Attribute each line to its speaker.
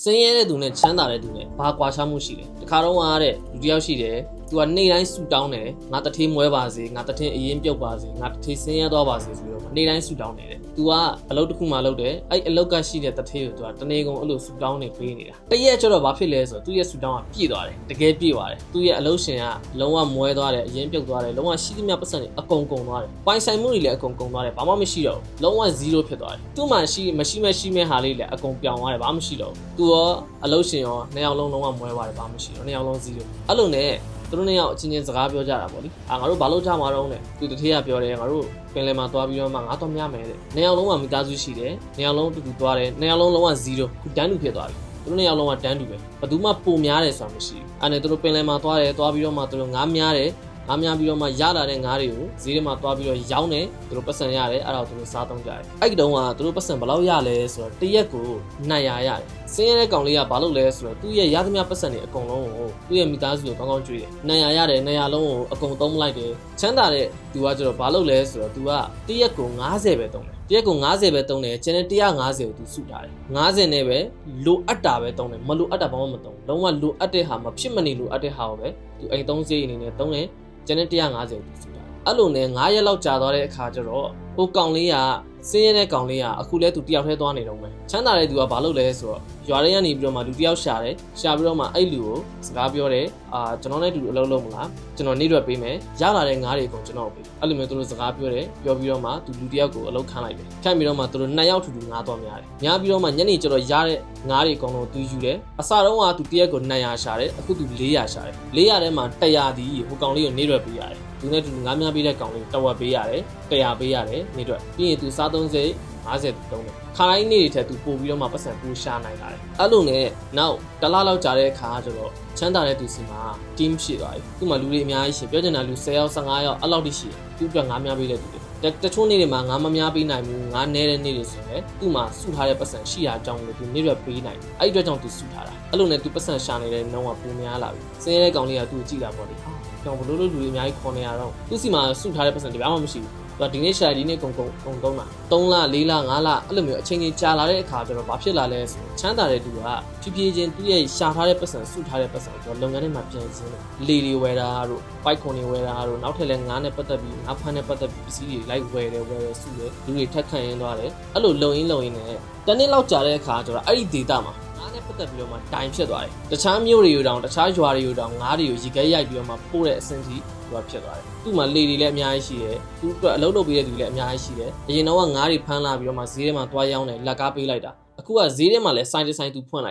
Speaker 1: ဆင်းရဲတဲ့သူနဲ့ချမ်းသာတဲ့သူနဲ့ဘာကွာခြားမှုရှိလဲတခါတော့ကတဲ့လူတစ်ယောက်ရှိတယ်သူကနေ့တိုင်းဆူတောင်းတယ်ငါတထေးမွဲပါစေငါတထေးအရင်ပြုတ်ပါစေငါတထေးဆင်းရဲသွားပါစေဆိုတော့နေ့တိုင်းဆူတောင်းနေတယ်သူကအလုပ်တစ်ခုမှလုပ်တယ်အဲ့အလုပ်ကရှိတဲ့တထေးကိုသူကတနေ့ကုန်အဲ့လိုဆူတောင်းနေပေးနေတာတရက်ကျတော့ဘာဖြစ်လဲဆိုတော့သူရဲ့ဆူတောင်းကပြည့်သွားတယ်တကယ်ပြည့်သွားတယ်သူရဲ့အလုပ်ရှင်ကလုံးဝမွဲသွားတယ်အရင်ပြုတ်သွားတယ်လုံးဝရှိသမျှပတ်စံတွေအကုန်ကုန်သွားတယ်ပိုင်ဆိုင်မှုတွေလည်းအကုန်ကုန်သွားတယ်ဘာမှမရှိတော့ဘူးလုံးဝ0ဖြစ်သွားတယ်သူ့မှာမရှိမဲ့ဟာလေးလည်းအကုန်ပြောင်းသွားတယ်ဘာမှမရှိတော့ဘူးသူရောအလုပ်ရှင်ရောနှစ်ယောက်လုံးလုံးဝမွဲသွားတယ်ဘာမှမရှိတော့နှစ်ယောက်လုံး0အဲ့လိုနဲ့သူတို့နှစ်ယောက်အချင်းချင်းစကားပြောကြတာပေါ့လေငါတို့ဘာလို့ကြမှာတော့လဲသူတထေးကပြောတယ်ငါတို့ပင်လယ်မှာသွားပြီးတော့မှငါတော့မြမယ်တဲ့နှစ်ယောက်လုံးကမိသားစုရှိတယ်နှစ်ယောက်လုံးတူတူသွားတယ်နှစ်ယောက်လုံးလုံးဝ0ခုတန်းတူဖြစ်သွားပြီသူတို့နှစ်ယောက်လုံးကတန်းတူပဲဘယ်သူမှပုံများတယ်ဆိုတာမရှိဘူးအဲ့နဲ့သူတို့ပင်လယ်မှာသွားတယ်သွားပြီးတော့မှသူတို့ငါးများတယ်ငါးများပြီးတော့မှရလာတဲ့ငါးတွေကိုဈေးထဲမှာသွားပြီးတော့ရောင်းတယ်သူတို့ပတ်စံရတယ်အဲ့ဒါကိုသူတို့စားသုံးကြတယ်အဲ့ဒီတုန်းကသူတို့ပတ်စံဘယ်လောက်ရလဲဆိုတော့တရက်ကို200ရတယ်စင်းရဲတဲ့ကောင်လေးကဘာလုပ်လဲဆိုတော့သူ့ရဲ့ရသမျှပတ်စံတွေအကုန်လုံးကိုသူ့ရဲ့မိသားစုကိုကောင်းကောင်းကြွေးတယ်200ရတယ်200လုံးကိုအကုန်သုံးလိုက်တယ်ချမ်းသာတဲ့သူကကျတော့ဘာလုပ်လဲဆိုတော့သူကတရက်ကို90ပဲသုံးတယ်တရက်ကို90ပဲသုံးတယ်ကျန်တဲ့150ကိုသူစုထားတယ်90နဲ့ပဲလိုအပ်တာပဲသုံးတယ်မလိုအပ်တာဘာမှမသုံးလုံးဝလိုအပ်တဲ့ဟာမဖြစ်မနေလိုအပ်တဲ့ဟာကိုပဲသူအိမ်သုံးစရိတ်အနေနဲ့သုံးတယ်ကျန်တဲ့150ကိုသူစုထားတယ်အဲ့လိုနဲ့9ရက်လောက်ကြာသွားတဲ့အခါကျတော့ဟိုကောင်လေးကစင်းရဲတဲ့ကောင်လေးကအခုလဲသူတယောက်တည်းသွားနေတော့မယ်ချမ်းသာတဲ့သူကဘာလုပ်လဲဆိုတော့ရွာထဲကနေပြီးတော့မှလူတယောက်ရှာတယ်ရှာပြီးတော့မှအဲ့လူကိုစကားပြောတယ်ကျွန်တော်နဲ့တူအလုပ်လုပ်မလားကျွန်တော်နေ့ရွက်ပေးမယ်ရလာတဲ့ငါးတွေကိုကျွန်တော်ပေးအဲ့လိုမျိုးသူတို့စကားပြောတယ်ပြောပြီးတော့မှသူလူတယောက်ကိုအလုပ်ခန့်လိုက်တယ်ခန့်ပြီးတော့မှသူတို့2ယောက်ထူငါးသွားများတယ်များပြီးတော့မှညနေကျတော့ရတဲ့ငါးတွေအကုန်လုံးသူယူတယ်အစတုန်းကသူတရက်ကို200ရှာတယ်အခုသူ400ရှာတယ်400ထဲမှာ100ဒီဟိုကောင်လေးကိုနေ့ရွက်ပေးရတယ်သူနဲ့တူငါးများပေးတဲ့ကောင်လေးတဝက်ပေးရတယ်100ပေးရတယ်နေ့ရွက်ပြီးရင်သူစားသုံးစိတ်50တုံးတယ်ခါတိုင်းနေ့တွေထက်သူပို့ပြီးတော့မှပတ်စံပို့ရှာနိုင်လာတယ်အဲ့လိုနဲ့နောက်တလားလောက်ကြာတဲ့အခါကျတော့ချမ်းသာတဲ့သူစီမှာ team ရှိသွားပြီသူ့မှာလူတွေအများကြီးရှိပြောချင်တာလူ10ယောက်15ယောက်အဲ့လောက်တိရှိတယ်သူ့အတွက်ငါးများပေးတဲ့သူတွေတချို့နေ့တွေမှာငါမများပေးနိုင်ဘူးငါနဲတဲ့နေ့တွေဆိုရင်သူ့မှာစုထားတဲ့ပတ်စံရှိတာကြောင့်လို့သူနေ့ရွက်ပေးနိုင်အဲ့ဒီအတွက်ကြောင့်သူစုထားတာအဲ့လိုနဲ့သူပတ်စံရှာနေတဲ့နှုံးကပိုများလာပြီစင်းရဲတဲ့ကောင်လေးကသူ့ကိုကြည့်တာပေါ့လေကြောင်ဘလို့လူတွေအများကြီးခေါ်နေရတော့သူ့စီမှာစုထားတဲ့ပတ်စံတပြားမှမရှိဘူးသူကဒီနေ့ရှာဒီနေ့ကုန်သုံးတာ3လ4လ5လအဲ့လိုမျိုးအချိန်ကြီးကြာလာတဲ့အခါကျတော့ဘာဖြစ်လာလဲဆိုချမ်းသာတဲ့သူကဖြည်းဖြည်းချင်းသူ့ရဲ့ရှာထားတဲ့ပတ်စံစုထားတဲ့ပတ်စံကိုလုပ်ငန်းထဲမှာပြန်စင်းတယ်လေတွေဝယ်တာတို့ပိုက်ခွန်တွေဝယ်တာတို့နောက်ထပ်လည်းငါးနဲ့ပတ်သက်ပြီးငါးဖမ်းနဲ့ပတ်သက်ပြီးပစ္စည်းတွေလိုက်ဝယ်တယ်စုတယ်လူတွေထက်ခန့်ရင်းသွားတယ်အဲ့လိုလုံရင်းနဲ့တနေ့လောက်ကြာတဲ့အခါကျတော့အဲ့ဒီဒေတာမှာငါးနဲ့ပတ်သက်ပြီးတော့မှတိုင်ဖြစ်သွားတယ်တခြားမြို့တွေကိုတောင်တခြားရွာတွေကိုတောင်ငါးတွေကိုရေခဲရိုက်ပြီးတော့မှပို့တဲ့အဆင့်ကြီးဖြစ်သွားတယ်သူ့မှာလေတွေလည်းအများကြီးရှိတယ်သူ့အတွက်အလုပ်လုပ်ပေးတဲ့သူလည်းအများကြီးရှိတယ်အရင်တော့ကငါးတွေဖမ်းလာပြီးတော့မှဈေးထဲမှာသွားရောင်းတယ်လက်ကားပေးလိုက်တာအခုကဈေးထဲမှာလည်းဆိုင်တစ်ဆိုင်သူဖွင့်လိုက်